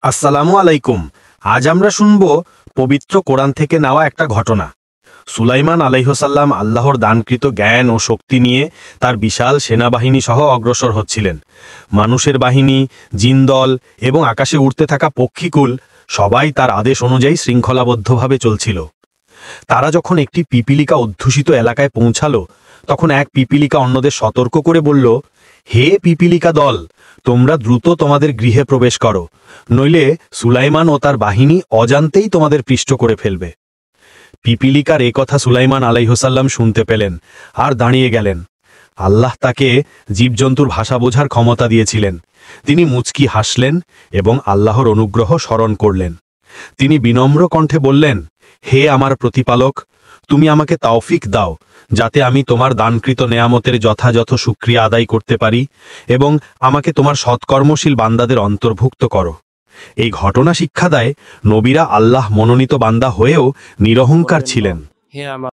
আসসালামু আলাইকুম। আজ আমরা শুনব পবিত্র কোরআন থেকে নেওয়া একটা ঘটনা। সুলাইমান আলাইহসাল্লাম আল্লাহর দানকৃত জ্ঞান ও শক্তি নিয়ে তার বিশাল সেনাবাহিনী সহ অগ্রসর হচ্ছিলেন। মানুষের বাহিনী, জিনদল এবং আকাশে উড়তে থাকা পক্ষীকুল সবাই তার আদেশ অনুযায়ী শৃঙ্খলাবদ্ধভাবে চলছিল। তারা যখন একটি পিপিলিকা অধ্যুষিত এলাকায় পৌঁছালো, তখন এক পিপিলিকা অন্যদের সতর্ক করে বলল, হে পিপিলিকা দল, তোমরা দ্রুত তোমাদের গৃহে প্রবেশ করো, নইলে সুলাইমান ও তার বাহিনী অজান্তেই তোমাদের পিষ্ট করে ফেলবে। পিপিলিকার এ কথা সুলাইমান আলাইহসাল্লাম শুনতে পেলেন আর দাঁড়িয়ে গেলেন। আল্লাহ তাকে জীবজন্তুর ভাষা বোঝার ক্ষমতা দিয়েছিলেন। তিনি মুচকি হাসলেন এবং আল্লাহর অনুগ্রহ স্মরণ করলেন। তিনি বিনম্র কণ্ঠে বললেন, হে আমার প্রতিপালক, তুমি আমাকে তৌফিক দাও, যাতে আমি তোমার দানকৃত নেয়ামতের যথাযথ শুকরিয়া আদায় করতে পারি এবং আমাকে তোমার সৎকর্মশীল বান্দাদের অন্তর্ভুক্ত করো। এই ঘটনা শিক্ষা দেয়, নবীরা আল্লাহ মনোনীত বান্দা হয়েও নিরহংকার ছিলেন। হে আমার